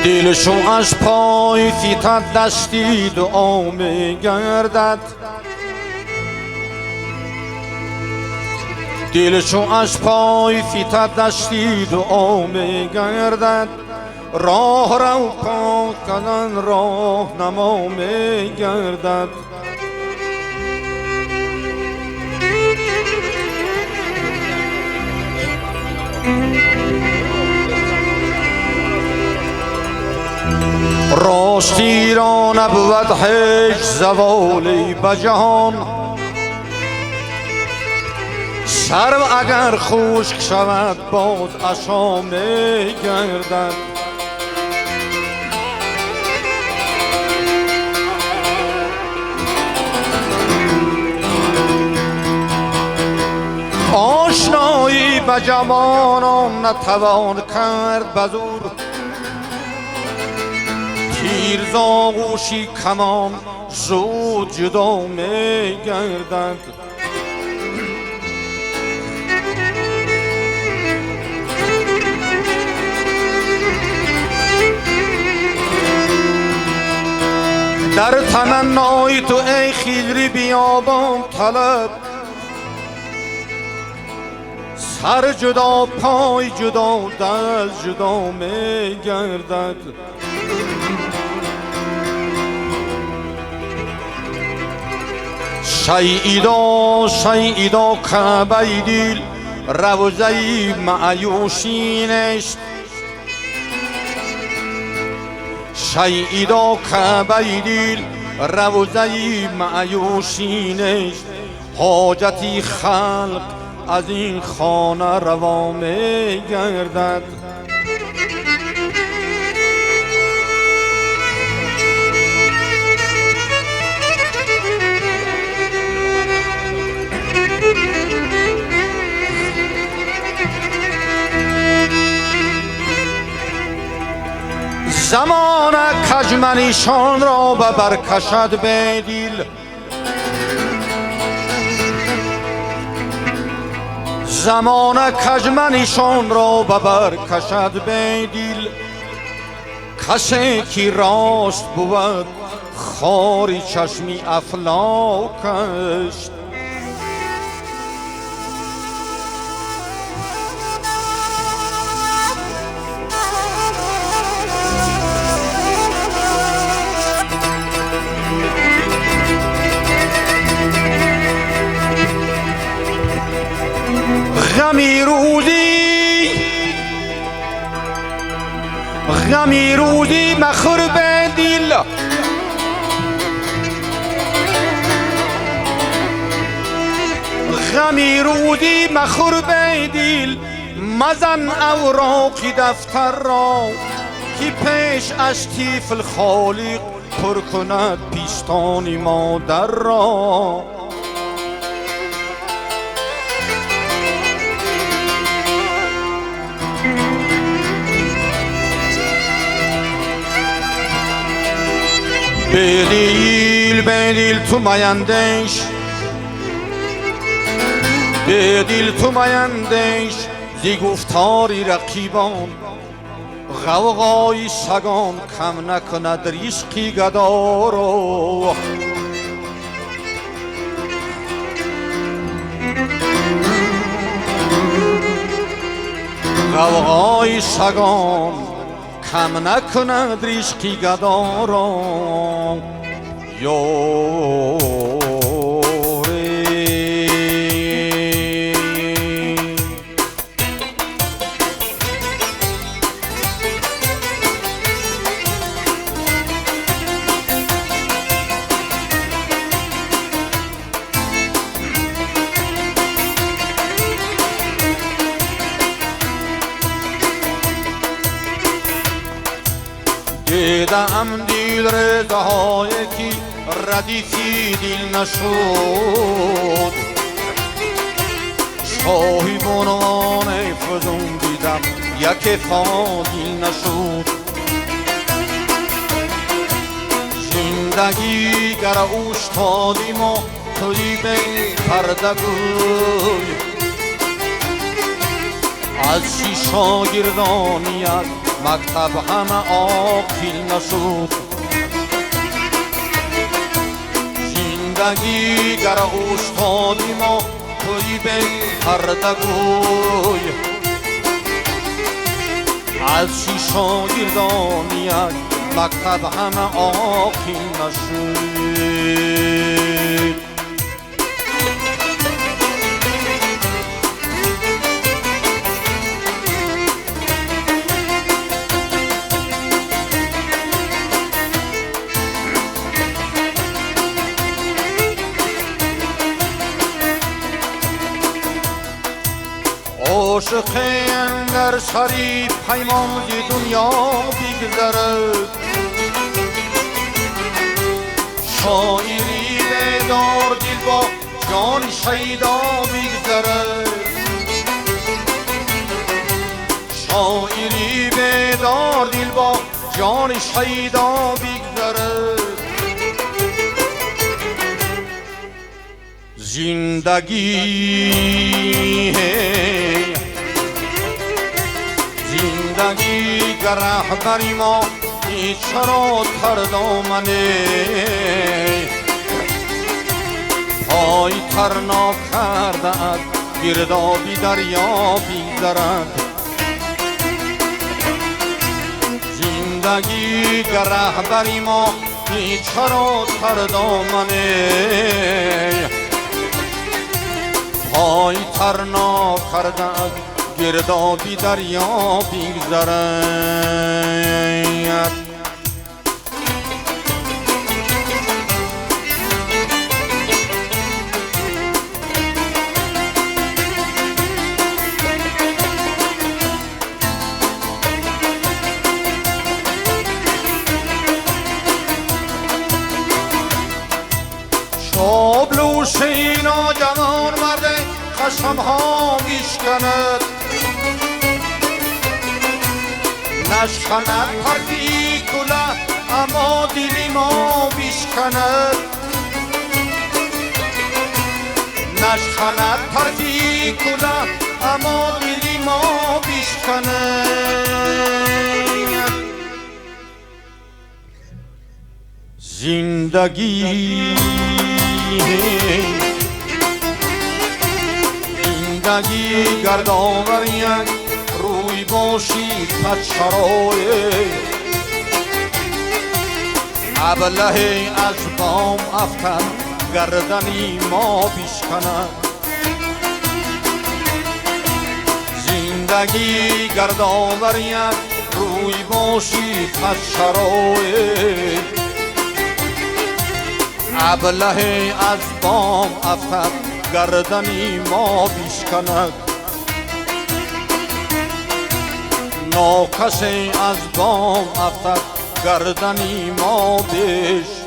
دلشون از پای فیتت دستی دعا میگردد، دلشون از پای فیتت دستی دعا میگردد، راه رو پاک کردن راه نما میگردد. راستی را نبود هیچ زوالی بجهان، سرو اگر خشک شود باز عصا میگردد. آشنایی به جوانان نتوان کرد بزور، تیر زاغوشی کمان زود جدا میگردد. در تمنای تو ای خیری بیابان طلب، سر جدا پای جدا دل جدا میگردد. شیدا کعبه دل روزه معیوشی نشت، شیدا کعبه دل روزه معیوشی نشت. حاجتی خلق از این خانه روا میگردد. زمان کجمنیشان را به برکشد به دل، زمان کجمنیشان را به برکشد به دل. کسی که راست بود خاری چشمی افلاک است، غمی روزی مخور به دل، غمی روزی مخور به دل. مزن اوراقی دفتر را که پیش از طفل خالق پر کند پیستان مادر را. بدیل تو میندیش، بدیل تو میندیش زی گفتاری رقیبان. غوغای سگان کم نکند ریسقی گدا رو. غوغای سگان کم نکند ریسقی گدا را. دیدم دل رضاهای که ردیفی دل نشد، شاهی بنوان فزون دیدم یک فادل نشد. زندگی گر اوشتادیم و توی به پرده گوی، از چی شاگردانیت مکتب همه آقیل نشد زندگی گر استادی ما توی بین پردگوی از چی شاگردانیت مکتب همه آقیل نشد عاشق اندر شریف پیمان دنیا بگذرد شاعری بیدار دل با جان شیدا بگذرد شاعری بیدار دل با جان شیدا بگذرد زندگی گر رهبری ما چرا تر دامنه پای تر ناکرده‌اند گردابی دریا بی‌ضرر زندگی گر رهبری ما چرا تر دامنه پای تر ناکرده‌اند گردابی دریا بی‌ضرر شابلوشی ناجوان مرد خشم ها میشکند نشکند پردی کله اما دلی ما بیشکند نشکند پردی کله اما دلی ما بیشکند زندگی گردآورید روی باشید پدشرای ابله از بام افکن گردنی ما بیشکند زندگی گردآورید روی باشید پدشرای ابله از بام افکن گردنی ما بیشکند ناکسی از بام افتد گردنی ما بیشکند